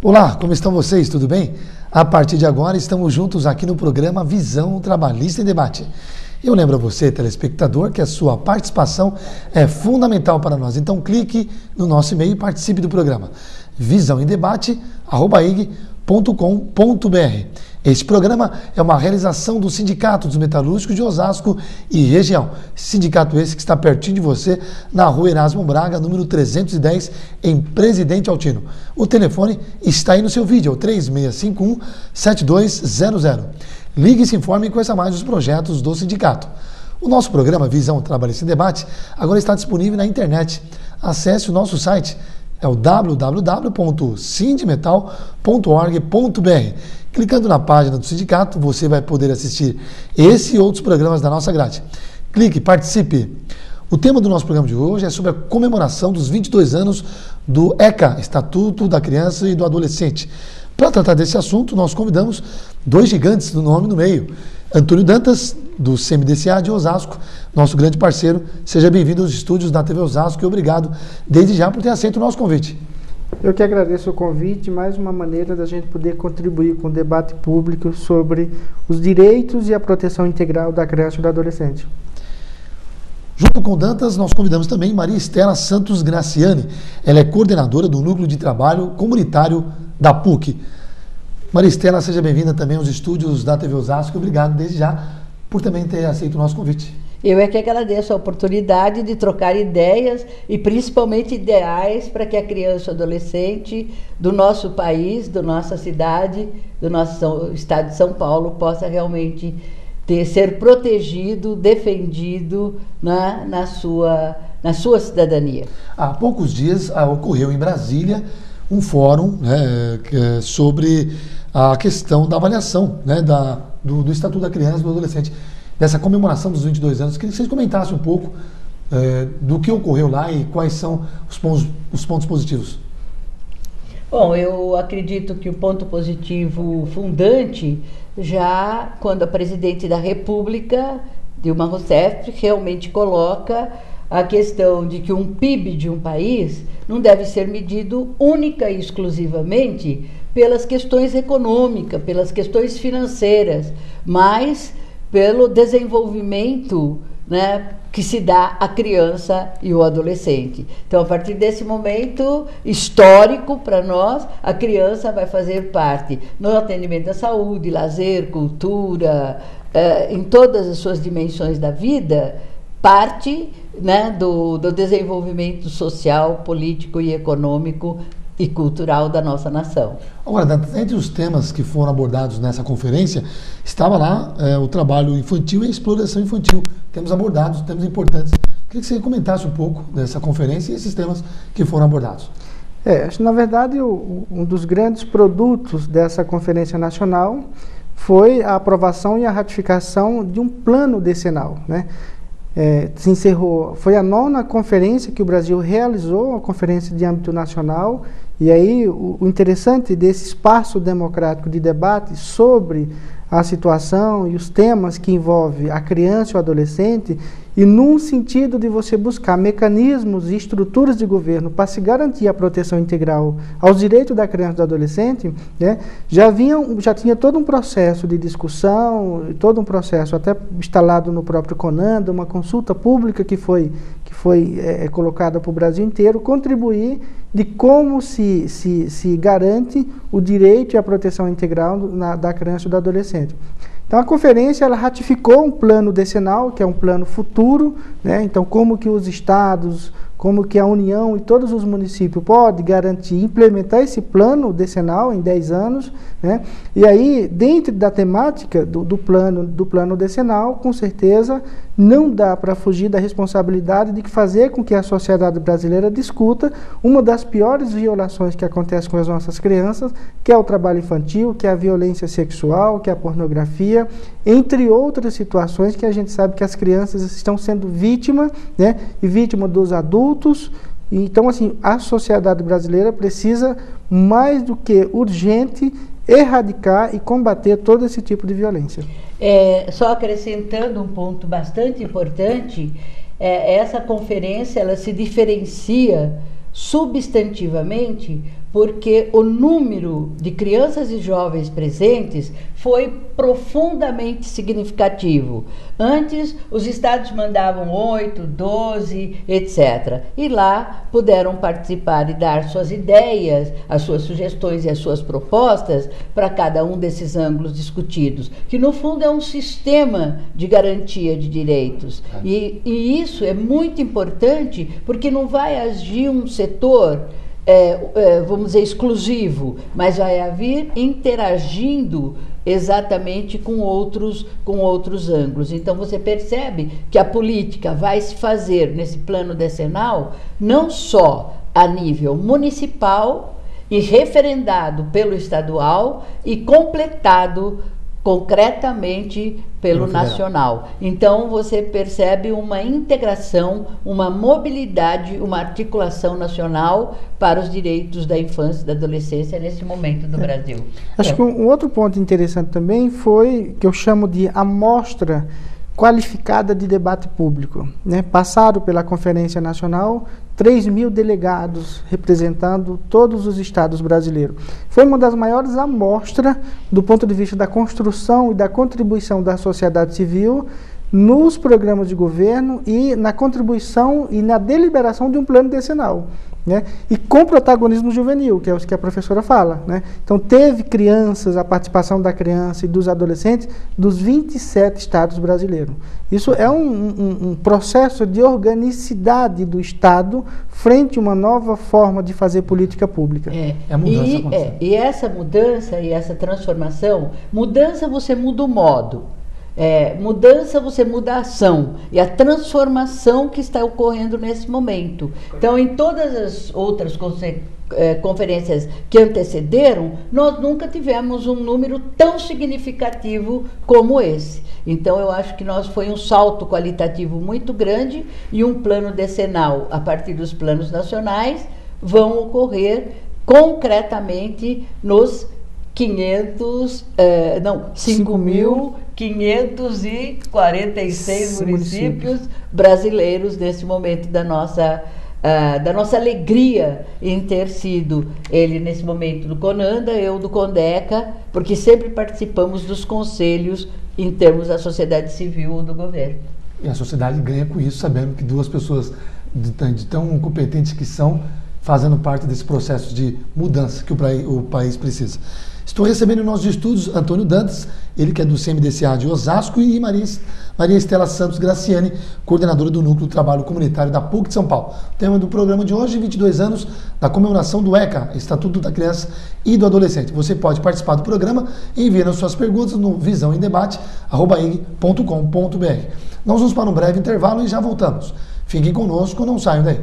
Olá, como estão vocês? Tudo bem? A partir de agora estamos juntos aqui no programa Visão Trabalhista em Debate. Eu lembro a você, telespectador, que a sua participação é fundamental para nós. Então clique no nosso e-mail e participe do programa visãoemdebate@ig.com.br. Este programa é uma realização do Sindicato dos Metalúrgicos de Osasco e região. Sindicato esse que está pertinho de você, na rua Erasmo Braga, número 310, em Presidente Altino. O telefone está aí no seu vídeo, é o 3651-7200. Ligue e se informe e conheça mais os projetos do sindicato. O nosso programa Visão Trabalhista em Debate agora está disponível na internet. Acesse o nosso site, é o www.sindimetal.org.br. Clicando na página do sindicato, você vai poder assistir esse e outros programas da nossa grade. Clique, participe. O tema do nosso programa de hoje é sobre a comemoração dos 22 anos do ECA, Estatuto da Criança e do Adolescente. Para tratar desse assunto, nós convidamos dois gigantes do nome no meio. Antônio Dantas, do CMDCA de Osasco, nosso grande parceiro. Seja bem-vindo aos estúdios da TV Osasco e obrigado desde já por ter aceito o nosso convite. Eu que agradeço o convite, mais uma maneira da gente poder contribuir com o debate público sobre os direitos e a proteção integral da criança e do adolescente. Junto com Dantas, nós convidamos também Maria Estela Santos Graciani. Ela é coordenadora do Núcleo de Trabalho Comunitário da PUC. Maria Estela, seja bem-vinda também aos estúdios da TV Osasco. Obrigado desde já por também ter aceito o nosso convite. Eu é que agradeço a oportunidade de trocar ideias e principalmente ideais para que a criança e o adolescente do nosso país, da nossa cidade, do nosso estado de São Paulo possa realmente ser protegido, defendido na sua cidadania. Há poucos dias ocorreu em Brasília um fórum sobre a questão da avaliação do Estatuto da Criança e do Adolescente, dessa comemoração dos 22 anos. Queria que vocês comentassem um pouco do que ocorreu lá e quais são os pontos positivos. Bom, eu acredito que o ponto positivo fundante, já quando a presidente da República, Dilma Rousseff, realmente coloca a questão de que um PIB de um país não deve ser medido única e exclusivamente pelas questões econômicas, pelas questões financeiras, mas pelo desenvolvimento, que se dá à criança e ao adolescente. Então, a partir desse momento histórico para nós, a criança vai fazer parte no atendimento à saúde, lazer, cultura, em todas as suas dimensões da vida, parte do desenvolvimento social, político e econômico e cultural da nossa nação. Agora, entre os temas que foram abordados nessa conferência, estava lá o trabalho infantil e a exploração infantil. Temas abordados, temas importantes. Queria que você comentasse um pouco dessa conferência e esses temas que foram abordados. Acho que, na verdade, um dos grandes produtos dessa conferência nacional foi a aprovação e a ratificação de um plano decenal, se encerrou, foi a 9ª conferência que o Brasil realizou, a conferência de âmbito nacional, e aí o interessante desse espaço democrático de debate sobre a situação e os temas que envolvem a criança e o adolescente, e num sentido de você buscar mecanismos e estruturas de governo para se garantir a proteção integral aos direitos da criança e do adolescente, já tinha todo um processo de discussão, todo um processo até instalado no próprio CONANDA, uma consulta pública que foi colocada para o Brasil inteiro, contribuir de como se garante o direito e a proteção integral da criança e do adolescente. Então, a conferência ela ratificou um plano decenal, que é um plano futuro, então como que os estados, como que a União e todos os municípios podem garantir, implementar esse plano decenal em 10 anos, e aí, dentro da temática do plano decenal, com certeza, não dá para fugir da responsabilidade de fazer com que a sociedade brasileira discuta uma das piores violações que acontecem com as nossas crianças, que é o trabalho infantil, que é a violência sexual, que é a pornografia, entre outras situações que a gente sabe que as crianças estão sendo vítimas, e vítima dos adultos. Então, assim, a sociedade brasileira precisa, mais do que urgente, erradicar e combater todo esse tipo de violência. Só acrescentando um ponto bastante importante, essa conferência ela se diferencia substantivamente porque o número de crianças e jovens presentes foi profundamente significativo. Antes, os estados mandavam 8, 12, etc. E lá puderam participar e dar suas ideias, as suas sugestões e as suas propostas para cada um desses ângulos discutidos, que no fundo é um sistema de garantia de direitos. E isso é muito importante, porque não vai agir um setor, vamos dizer, exclusivo, mas vai haver interagindo exatamente com outros ângulos. Então você percebe que a política vai se fazer nesse plano decenal não só a nível municipal e referendado pelo estadual e completado concretamente pelo nacional. Então você percebe uma integração, uma mobilidade, uma articulação nacional para os direitos da infância e da adolescência nesse momento do Brasil. Acho que um outro ponto interessante também foi, que eu chamo de amostra qualificada de debate público, né? Passaram pela Conferência Nacional 3.000 delegados representando todos os estados brasileiros. Foi uma das maiores amostras do ponto de vista da construção e da contribuição da sociedade civil nos programas de governo e na contribuição e na deliberação de um plano decenal, né? E com protagonismo juvenil, que é o que a professora fala, né? Então teve crianças, a participação da criança e dos adolescentes dos 27 estados brasileiros. Isso é um processo de organicidade do Estado frente a uma nova forma de fazer política pública. E essa mudança e essa transformação, mudança você muda o modo. Mudança, você muda a ação e a transformação que está ocorrendo nesse momento. Então, em todas as outras conferências que antecederam, nós nunca tivemos um número tão significativo como esse. Então, eu acho que foi um salto qualitativo muito grande e um plano decenal, a partir dos planos nacionais, vão ocorrer concretamente nos 5.546 municípios brasileiros nesse momento da nossa alegria em ter sido ele nesse momento do CONANDA, eu do CONDECA, porque sempre participamos dos conselhos em termos da sociedade civil ou do governo. E a sociedade ganha com isso, sabendo que duas pessoas de tão competentes que são, fazendo parte desse processo de mudança que o país precisa. Estou recebendo em nossos estudos Antônio Dantas, ele que é do CMDCA de Osasco, e Maria Estela Santos Graciani, coordenadora do Núcleo de Trabalho Comunitário da PUC de São Paulo. O tema do programa de hoje, 22 anos da comemoração do ECA, Estatuto da Criança e do Adolescente. Você pode participar do programa enviando suas perguntas no visãoemdebate@ig.com.br. Nós vamos para um breve intervalo e já voltamos. Fiquem conosco, não saiam daí.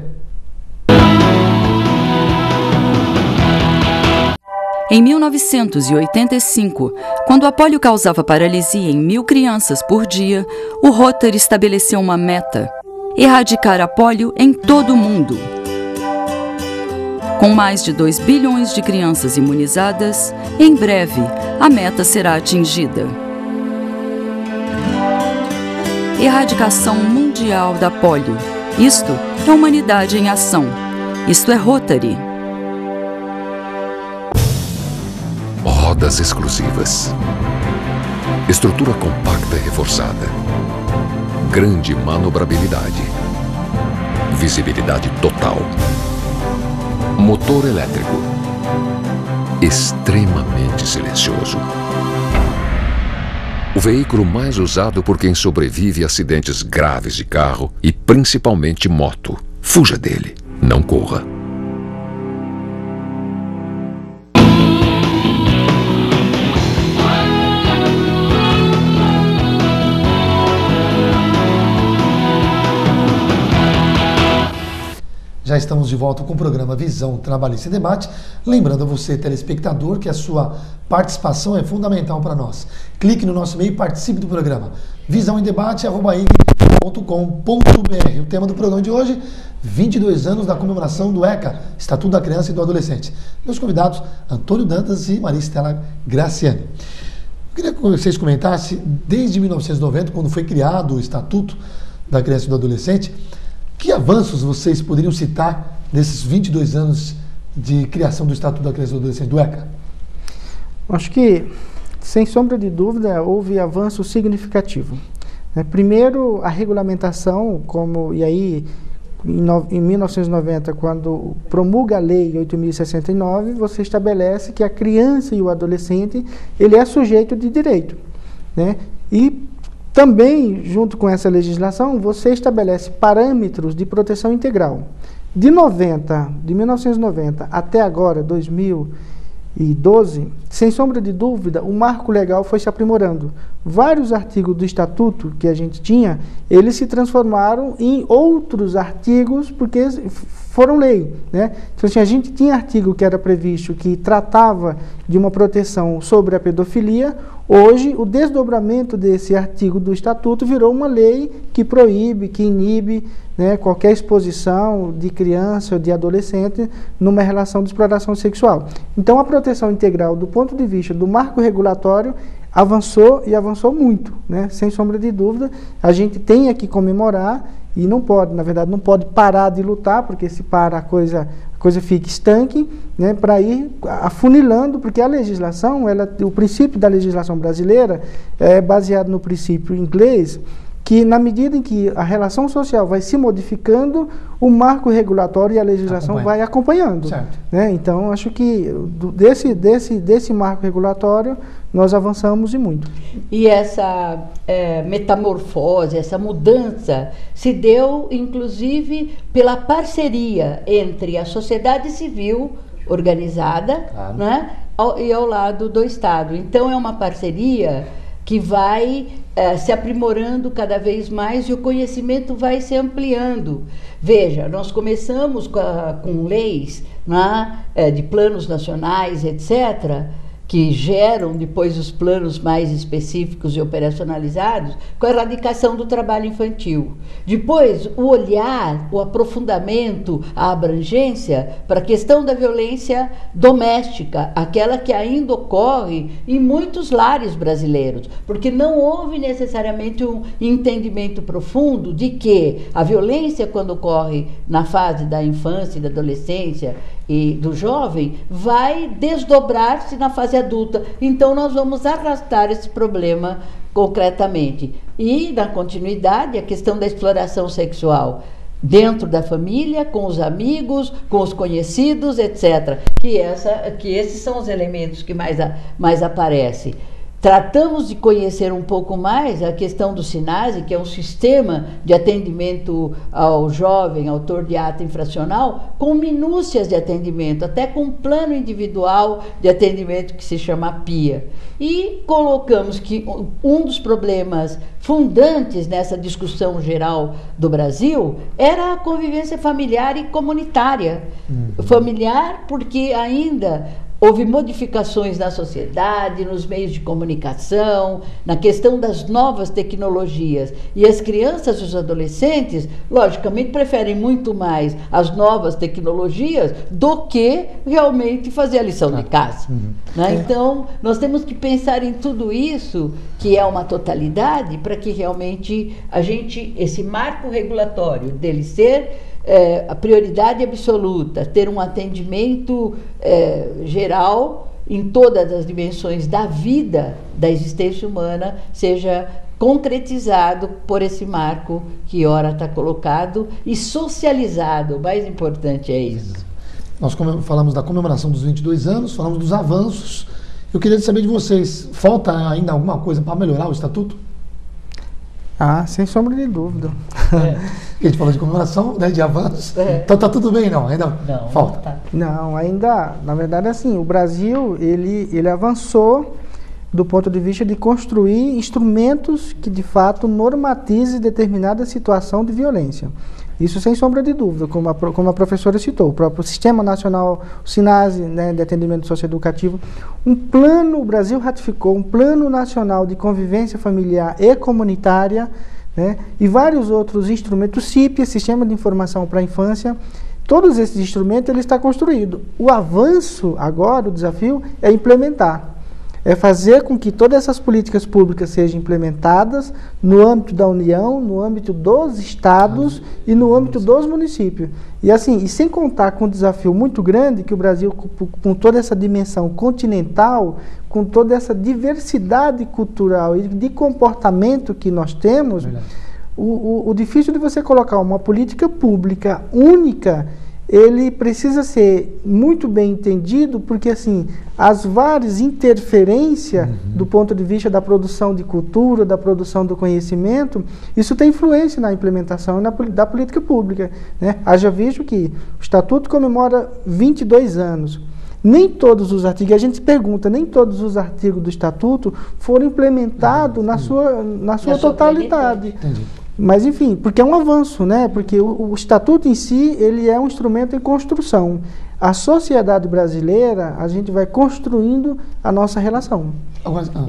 Em 1985, quando a polio causava paralisia em 1.000 crianças por dia, o Rotary estabeleceu uma meta: erradicar a polio em todo o mundo. Com mais de 2 bilhões de crianças imunizadas, em breve a meta será atingida. Erradicação mundial da polio. Isto é humanidade em ação. Isto é Rotary. Rodas exclusivas. Estrutura compacta e reforçada. Grande manobrabilidade. Visibilidade total. Motor elétrico. Extremamente silencioso. O veículo mais usado por quem sobrevive a acidentes graves de carro e principalmente moto. Fuja dele, não corra. Já estamos de volta com o programa Visão Trabalhista em Debate. Lembrando a você, telespectador, que a sua participação é fundamental para nós. Clique no nosso e-mail e participe do programa. visãoemdebate@ig.com.br. O tema do programa de hoje, 22 anos da comemoração do ECA, Estatuto da Criança e do Adolescente. Meus convidados, Antônio Dantas e Maria Estela Graciani. Eu queria que vocês comentassem, desde 1990, quando foi criado o Estatuto da Criança e do Adolescente, que avanços vocês poderiam citar nesses 22 anos de criação do Estatuto da Criança e do Adolescente, do ECA? Acho que, sem sombra de dúvida, houve avanço significativo. Primeiro, a regulamentação, e aí, em 1990, quando promulga a Lei 8.069, você estabelece que a criança e o adolescente, ele é sujeito de direito, né? E também, junto com essa legislação, você estabelece parâmetros de proteção integral. De 1990 até agora, 2012, sem sombra de dúvida, o marco legal foi se aprimorando. Vários artigos do Estatuto que a gente tinha, eles se transformaram em outros artigos porque foram lei, né? Então, assim, a gente tinha artigo que era previsto que tratava de uma proteção sobre a pedofilia. Hoje, o desdobramento desse artigo do Estatuto virou uma lei que proíbe, que inibe, né, qualquer exposição de criança ou de adolescente numa relação de exploração sexual. Então, a proteção integral, do ponto de vista do marco regulatório, avançou e avançou muito, né? Sem sombra de dúvida. A gente tem que comemorar e não pode, na verdade, não pode parar de lutar, porque se para a coisa fica estanque, né, para ir afunilando, porque a legislação, o princípio da legislação brasileira é baseado no princípio inglês, que na medida em que a relação social vai se modificando, o marco regulatório e a legislação vai acompanhando. Certo. Né? Então, acho que desse marco regulatório nós avançamos e muito. E essa metamorfose, essa mudança se deu, inclusive, pela parceria entre a sociedade civil organizada, claro, né, e ao lado do Estado. Então, é uma parceria que vai se aprimorando cada vez mais e o conhecimento vai se ampliando. Veja, nós começamos com leis, né, de planos nacionais, etc., que geram depois os planos mais específicos e operacionalizados, com a erradicação do trabalho infantil. Depois, o olhar, o aprofundamento, a abrangência para a questão da violência doméstica, aquela que ainda ocorre em muitos lares brasileiros, porque não houve necessariamente um entendimento profundo de que a violência, quando ocorre na fase da infância e da adolescência e do jovem, vai desdobrar-se na fase adulta. Então, nós vamos arrastar esse problema concretamente. E, na continuidade, a questão da exploração sexual dentro da família, com os amigos, com os conhecidos, etc. Que esses são os elementos que mais aparecem. Tratamos de conhecer um pouco mais a questão do SINASE, que é um sistema de atendimento ao jovem autor de ato infracional, com minúcias de atendimento, até com um plano individual de atendimento que se chama PIA. E colocamos que um dos problemas fundantes nessa discussão geral do Brasil era a convivência familiar e comunitária. Familiar, porque ainda houve modificações na sociedade, nos meios de comunicação, na questão das novas tecnologias. E as crianças e os adolescentes, logicamente, preferem muito mais as novas tecnologias do que realmente fazer a lição de casa. Né? Então, nós temos que pensar em tudo isso, que é uma totalidade, para que realmente esse marco regulatório dele ser a prioridade absoluta, ter um atendimento geral em todas as dimensões da vida, da existência humana, seja concretizado por esse marco que ora está colocado e socializado. O mais importante é isso. Nós falamos da comemoração dos 22 anos, falamos dos avanços. Eu queria saber de vocês, falta ainda alguma coisa para melhorar o Estatuto? Sem sombra de dúvida. A gente falou de comemoração, né, de avanços. Então tá tudo bem, não? Ainda não, falta? Tá. Não, ainda, na verdade, assim, o Brasil, ele avançou do ponto de vista de construir instrumentos que, de fato, normatizem determinada situação de violência. Isso sem sombra de dúvida, como a professora citou, o próprio Sistema Nacional, o SINASE, né, de Atendimento Socioeducativo. O Brasil ratificou um Plano Nacional de Convivência Familiar e Comunitária, né, e vários outros instrumentos, CIP, Sistema de Informação para a Infância. Todos esses instrumentos ele está construído. O avanço agora, o desafio, é implementar. é fazer com que todas essas políticas públicas sejam implementadas no âmbito da União, no âmbito dos estados e no âmbito dos municípios. E assim, e sem contar com um desafio muito grande que o Brasil, com toda essa dimensão continental, com toda essa diversidade cultural e de comportamento que nós temos, o difícil de você colocar uma política pública única, ele precisa ser muito bem entendido, porque assim, as várias interferências do ponto de vista da produção de cultura, da produção do conhecimento, isso tem influência na implementação da política pública, né? Haja visto que o Estatuto comemora 22 anos. Nem todos os artigos, a gente se pergunta, nem todos os artigos do Estatuto foram implementados na sua totalidade. Entendi. Mas, enfim, porque é um avanço, né? Porque o Estatuto em si, ele é um instrumento em construção. A sociedade brasileira, a gente vai construindo a nossa relação.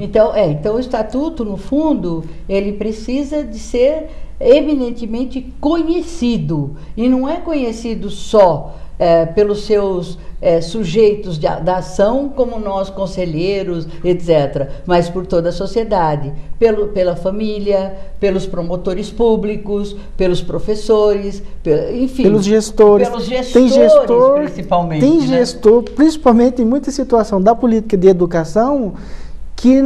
Então, o Estatuto, no fundo, ele precisa de ser eminentemente conhecido. E não é conhecido só pelos seus sujeitos da ação, como nós, conselheiros, etc., mas por toda a sociedade, pela família, pelos promotores públicos, pelos professores, enfim. Pelos gestores. Tem gestor, principalmente. Tem gestor, principalmente em muita situação da política de educação, que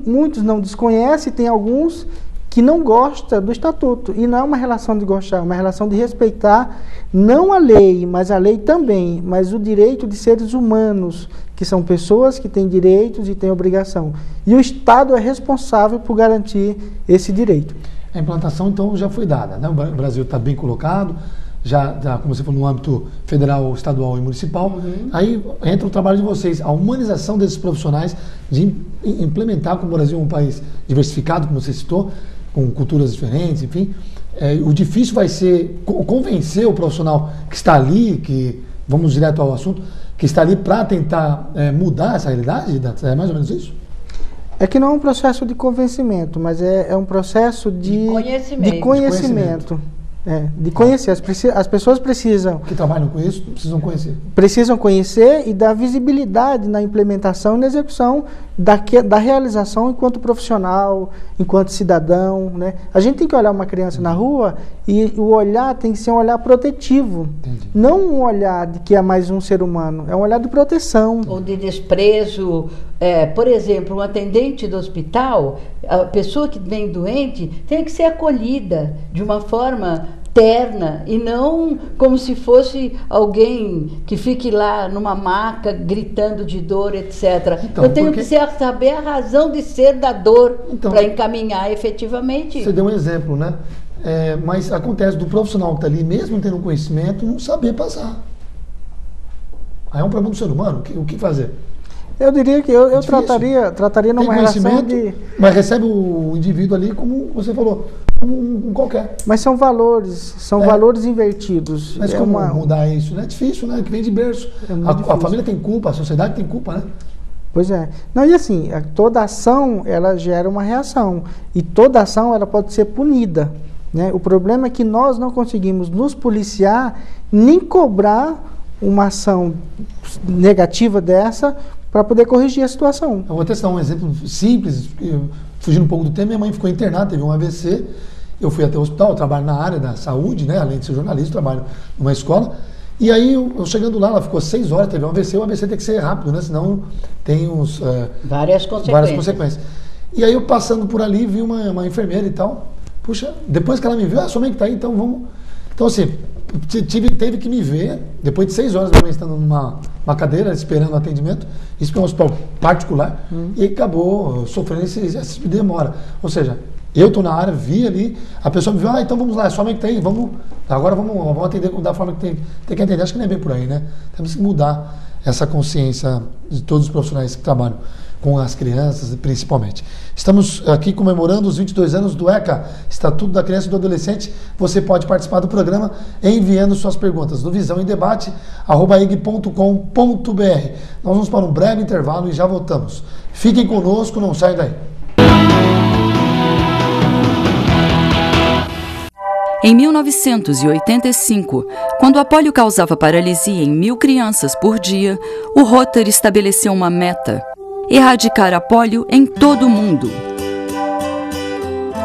muitos não desconhecem, tem alguns que não gosta do Estatuto. E não é uma relação de gostar, é uma relação de respeitar não a lei, mas a lei também, mas o direito de seres humanos, que são pessoas que têm direitos e têm obrigação. E o Estado é responsável por garantir esse direito. A implantação, então, já foi dada, né? O Brasil está bem colocado, já, como você falou, no âmbito federal, estadual e municipal. Aí entra o trabalho de vocês, a humanização desses profissionais, de implementar, como o Brasil é um país diversificado, como você citou, com culturas diferentes, enfim. O difícil vai ser convencer o profissional que está ali, que, vamos direto ao assunto, que está ali para tentar mudar essa realidade? É mais ou menos isso? É que não é um processo de convencimento, mas é um processo de conhecimento. De conhecer. As pessoas precisam... Que trabalham com isso, precisam conhecer. Precisam conhecer e dar visibilidade na implementação e na execução da realização enquanto profissional, enquanto cidadão, né? A gente tem que olhar uma criança na rua e o olhar tem que ser um olhar protetivo. Entendi. Não um olhar de que é mais um ser humano, é um olhar de proteção. Ou de desprezo. Por exemplo, um atendente do hospital, a pessoa que vem doente, tem que ser acolhida de uma forma terna e não como se fosse alguém que fique lá numa maca gritando de dor, etc. Então, eu tenho que saber a razão de ser da dor para encaminhar efetivamente. Você deu um exemplo, né? Mas acontece do profissional que está ali, mesmo tendo conhecimento, não saber passar. Aí é um problema do ser humano. O que fazer? Eu diria que eu trataria numa relação de... Mas recebe o indivíduo ali, como você falou, como um qualquer. Mas são valores invertidos. Mas como mudar isso? Não é difícil, né? Que vem de berço. A família tem culpa, a sociedade tem culpa, né? Pois é. Não, e assim, toda ação, ela gera uma reação. E toda ação, ela pode ser punida, né? O problema é que nós não conseguimos nos policiar, nem cobrar uma ação negativa dessa para poder corrigir a situação. Eu vou testar um exemplo simples, fugindo um pouco do tema. Minha mãe ficou internada, teve um AVC, eu fui até o hospital, eu trabalho na área da saúde, né? Além de ser jornalista, trabalho numa escola, e aí eu chegando lá, ela ficou 6 horas, teve um AVC, o AVC tem que ser rápido, né? Senão tem várias consequências. E aí eu passando por ali, vi uma enfermeira e tal, puxa, depois que ela me viu, sua mãe que tá aí, então vamos... Então assim, teve que me ver, depois de 6 horas, minha mãe estando numa cadeira, esperando o atendimento, isso que é um hospital particular, e acabou sofrendo esse tipo de demora. Ou seja, eu estou na área, vi ali, a pessoa me viu, então vamos lá, sua mãe que está aí, agora vamos atender da forma que tem que atender. Acho que não é bem por aí, né? Temos que mudar essa consciência de todos os profissionais que trabalham com as crianças, principalmente. Estamos aqui comemorando os 22 anos do ECA, Estatuto da Criança e do Adolescente. Você pode participar do programa enviando suas perguntas no visãoemdebate@eg.com.br. Nós vamos para um breve intervalo e já voltamos. Fiquem conosco, não saiam daí. Em 1985, quando a polio causava paralisia em 1.000 crianças por dia, o Rotary estabeleceu uma meta: erradicar a polio em todo o mundo.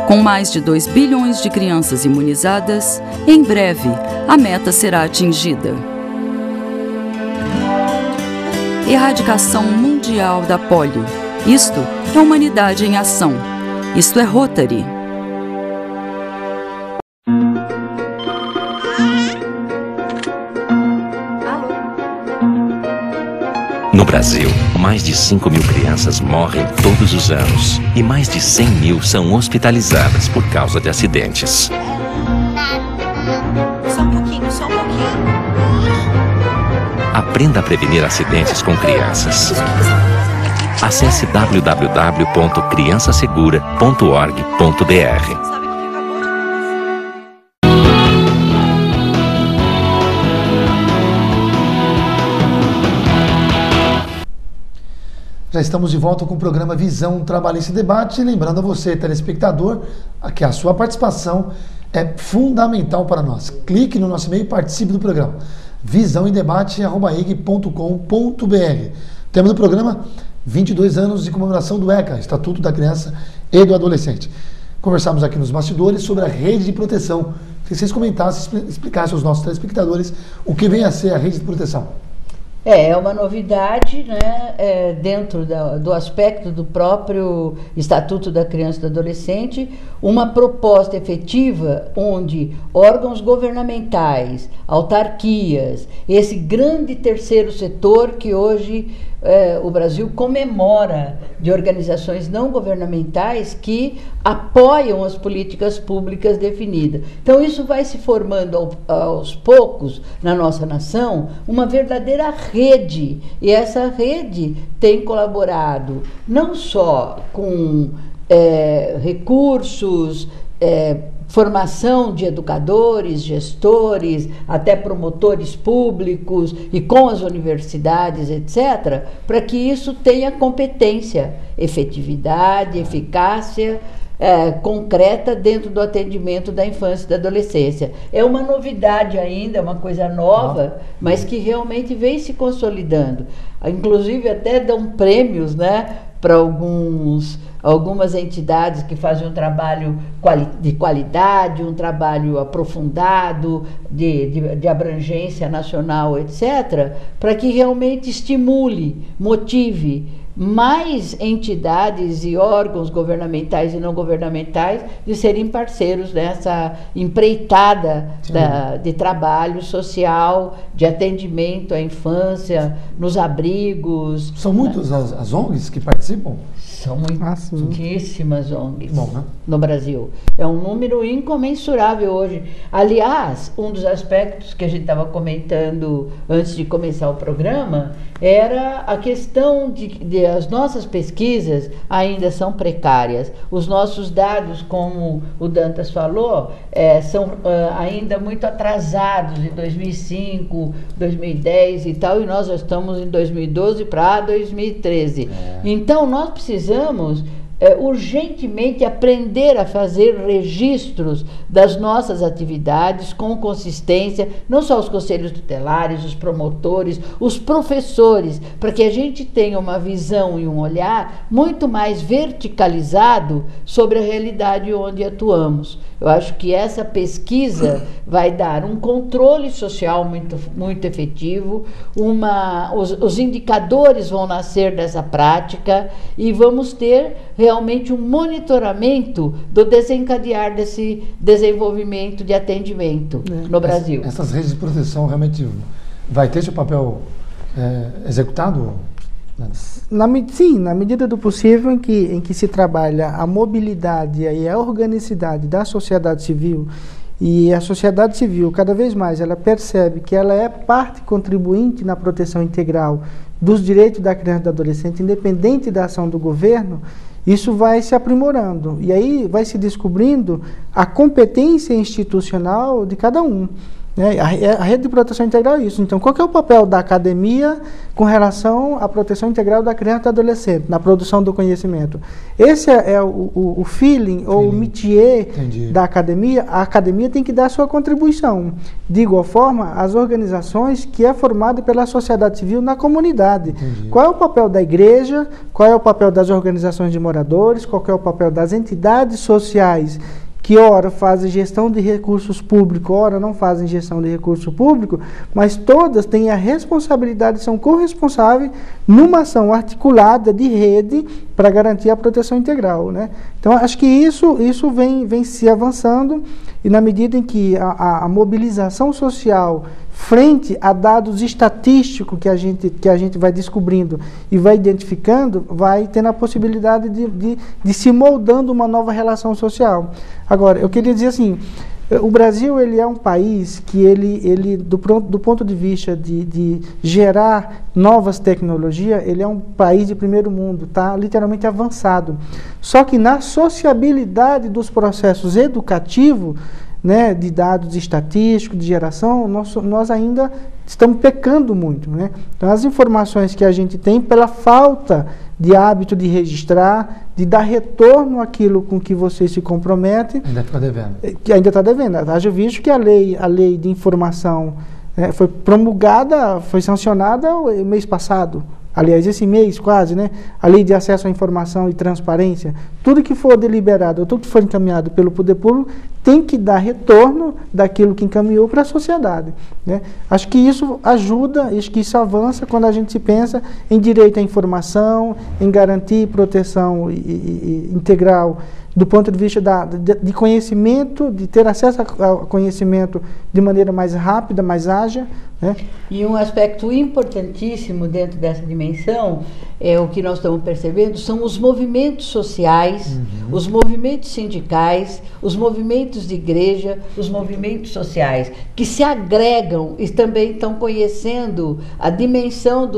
Com mais de 2 bilhões de crianças imunizadas, em breve a meta será atingida. Erradicação mundial da polio. Isto é humanidade em ação. Isto é Rotary. No Brasil, mais de 5 mil crianças morrem todos os anos e mais de 100 mil são hospitalizadas por causa de acidentes. Só um pouquinho. Aprenda a prevenir acidentes com crianças. Acesse www.criançasegura.org.br. Já estamos de volta com o programa Visão Trabalhista e Debate. Lembrando a você, telespectador, que a sua participação é fundamental para nós. Clique no nosso e-mail e participe do programa. visãoemdebate@ig.com.br. Tema do programa: 22 anos de comemoração do ECA, Estatuto da Criança e do Adolescente. Conversamos aqui nos bastidores sobre a rede de proteção. Se vocês comentassem, explicassem aos nossos telespectadores o que vem a ser a rede de proteção. É uma novidade, né, dentro do aspecto do próprio Estatuto da Criança e do Adolescente, uma proposta efetiva onde órgãos governamentais, autarquias, esse grande terceiro setor que hoje o Brasil comemora, de organizações não governamentais que apoiam as políticas públicas definidas. Então isso vai se formando aos poucos na nossa nação uma verdadeira rede, e essa rede tem colaborado não só com recursos, formação de educadores, gestores, até promotores públicos e com as universidades, etc., para que isso tenha competência, efetividade, eficácia concreta dentro do atendimento da infância e da adolescência. É uma novidade ainda, uma coisa nova, mas que realmente vem se consolidando. Inclusive até dão prêmios, né, para algumas entidades que fazem um trabalho de qualidade, um trabalho aprofundado, de abrangência nacional, etc., para que realmente estimule, motive mais entidades e órgãos governamentais e não governamentais de serem parceiros nessa empreitada de trabalho social, de atendimento à infância, nos abrigos. São muitas as ONGs que participam? São muitíssimas ONGs no Brasil. É um número incomensurável hoje. Aliás, um dos aspectos que a gente estava comentando antes de começar o programa era a questão de as nossas pesquisas ainda são precárias. Os nossos dados, como o Dantas falou, são ainda muito atrasados, de 2005, 2010 e tal, e nós já estamos em 2012 para 2013. Então, nós precisamos urgentemente aprender a fazer registros das nossas atividades com consistência, não só os conselhos tutelares, os promotores, os professores, para que a gente tenha uma visão e um olhar muito mais verticalizado sobre a realidade onde atuamos. Eu acho que essa pesquisa vai dar um controle social muito efetivo, os indicadores vão nascer dessa prática e vamos ter realmente um monitoramento do desencadear desse desenvolvimento de atendimento no Brasil. Essas redes de proteção realmente vai ter seu papel executado? Sim, na medida do possível em que se trabalha a mobilidade e a organicidade da sociedade civil, e a sociedade civil cada vez mais ela percebe que ela é parte contribuinte na proteção integral dos direitos da criança e do adolescente, independente da ação do governo, isso vai se aprimorando e aí vai se descobrindo a competência institucional de cada um. Né? A rede de proteção integral é isso. Então, qual que é o papel da academia com relação à proteção integral da criança e do adolescente, na produção do conhecimento? Esse é o feeling ou o métier da academia. A academia tem que dar a sua contribuição. De igual forma, as organizações que é formada pela sociedade civil na comunidade. Entendi. Qual é o papel da igreja? Qual é o papel das organizações de moradores? Qual é o papel das entidades sociais que ora fazem gestão de recursos públicos, ora não fazem gestão de recurso público, mas todas têm a responsabilidade, são corresponsáveis numa ação articulada de rede para garantir a proteção integral, né? Então, acho que isso vem se avançando, e na medida em que a mobilização social frente a dados estatísticos que a gente vai descobrindo e vai identificando, vai tendo a possibilidade de se moldando uma nova relação social. Agora, eu queria dizer assim, o Brasil ele é um país que ele do ponto de vista de gerar novas tecnologias, ele é um país de primeiro mundo, está literalmente avançado. Só que na sociabilidade dos processos educativos, né, de dados estatísticos, de geração, nós ainda estamos pecando muito, né? Então, as informações que a gente tem, pela falta de hábito de registrar, de dar retorno àquilo com que você se compromete... Ainda fica devendo. Que ainda está devendo. Haja visto que a lei de informação foi promulgada, foi sancionada o mês passado. Aliás, esse mês quase, né? A lei de acesso à informação e transparência, tudo que for deliberado, tudo que for encaminhado pelo poder público, tem que dar retorno daquilo que encaminhou para a sociedade, né? Acho que isso ajuda, acho que isso avança quando a gente se pensa em direito à informação, em garantir proteção integral do ponto de vista de conhecimento, de ter acesso ao conhecimento de maneira mais rápida, mais ágil, né? E um aspecto importantíssimo dentro dessa dimensão, é o que nós estamos percebendo, são os movimentos sociais, os movimentos sindicais, os movimentos de igreja, os movimentos sociais, que se agregam e também estão conhecendo a dimensão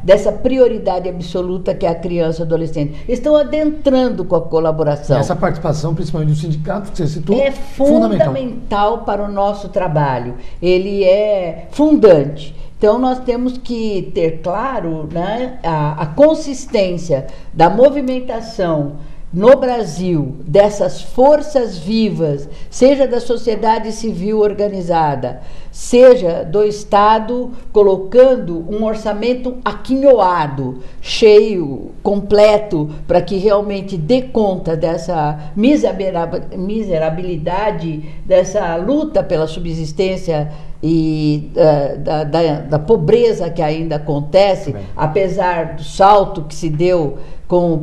dessa prioridade absoluta que é a criança e adolescente. Estão adentrando com a colaboração. Essa participação, principalmente do sindicato, que você citou, é fundamental para o nosso trabalho. Ele é fundante. Então, nós temos que ter claro, né, a consistência da movimentação no Brasil, dessas forças vivas, seja da sociedade civil organizada, seja do Estado colocando um orçamento aquinhoado, cheio, completo, para que realmente dê conta dessa miserabilidade, dessa luta pela subsistência e da pobreza que ainda acontece, apesar do salto que se deu como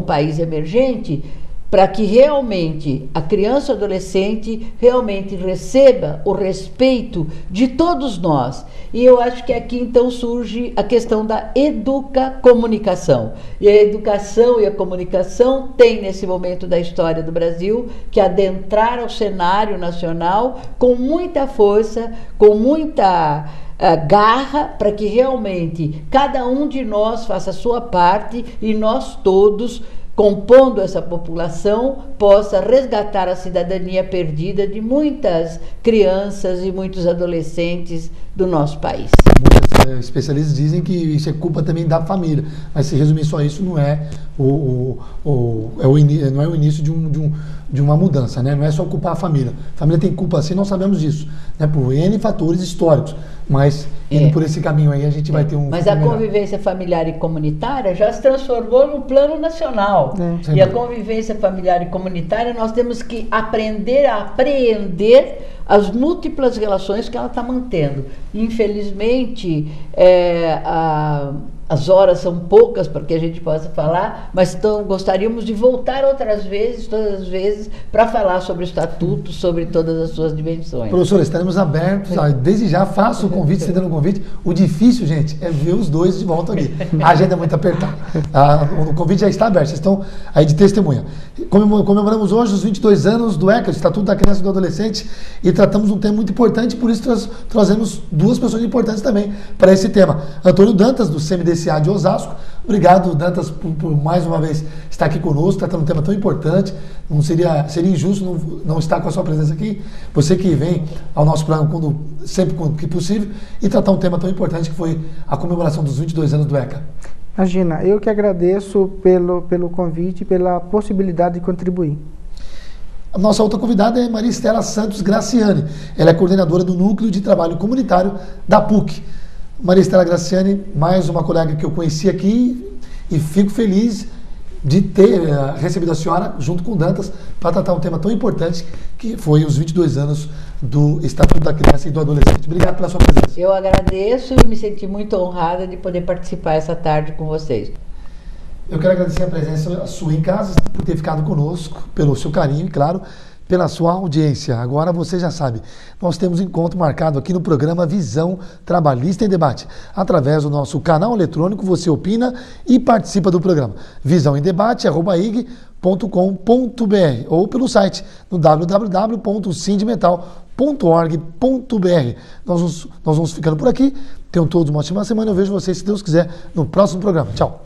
país emergente, para que realmente a criança e o adolescente realmente receba o respeito de todos nós. E eu acho que aqui então surge a questão da educacomunicação. E a educação e a comunicação têm nesse momento da história do Brasil que adentrar ao cenário nacional com muita força, com muita garra, para que realmente cada um de nós faça a sua parte e nós todos, compondo essa população, possa resgatar a cidadania perdida de muitas crianças e muitos adolescentes do nosso país. Muitos especialistas dizem que isso é culpa também da família, mas se resumir só isso, não é o início de uma mudança, né? Não é só culpar a família. A família tem culpa sim, nós sabemos disso, né? Por N fatores históricos, mas indo por esse caminho aí a gente vai ter um... Mas a convivência familiar e comunitária já se transformou num plano nacional. E a convivência familiar e comunitária, nós temos que aprender a apreender as múltiplas relações que ela está mantendo. Infelizmente, as horas são poucas para que a gente possa falar, mas gostaríamos de voltar outras vezes, todas as vezes, para falar sobre o Estatuto, sobre todas as suas dimensões. Professora, estaremos abertos. Desde já faço o convite, estendendo o convite. O difícil, gente, é ver os dois de volta aqui. A agenda é muito apertada. O convite já está aberto, vocês estão aí de testemunha. Comemoramos hoje os 22 anos do ECA, Estatuto da Criança e do Adolescente, e tratamos um tema muito importante, por isso trazemos duas pessoas importantes também para esse tema. Antônio Dantas, do CMDCA de Osasco. Obrigado, Dantas, por mais uma vez estar aqui conosco, tratando um tema tão importante. Não seria injusto não estar com a sua presença aqui. Você que vem ao nosso programa sempre que possível e tratar um tema tão importante que foi a comemoração dos 22 anos do ECA. Imagina, eu que agradeço pelo convite e pela possibilidade de contribuir. A nossa outra convidada é Maria Estela Santos Graciani. Ela é coordenadora do Núcleo de Trabalho Comunitário da PUC. Maria Estela Graciani, mais uma colega que eu conheci aqui e fico feliz de ter recebido a senhora junto com o Dantas para tratar um tema tão importante que foi os 22 anos do Estatuto da Criança e do Adolescente. Obrigado pela sua presença. Eu agradeço e me senti muito honrada de poder participar essa tarde com vocês. Eu quero agradecer a presença sua em casa, por ter ficado conosco, pelo seu carinho e, claro, pela sua audiência. Agora você já sabe, nós temos um encontro marcado aqui no programa Visão Trabalhista em Debate. Através do nosso canal eletrônico, você opina e participa do programa. visãoemdebate@ig.com.br ou pelo site no www.sindimetal.org.br. Nós vamos ficando por aqui. Tenham todos uma ótima semana. Eu vejo vocês, se Deus quiser, no próximo programa. Tchau.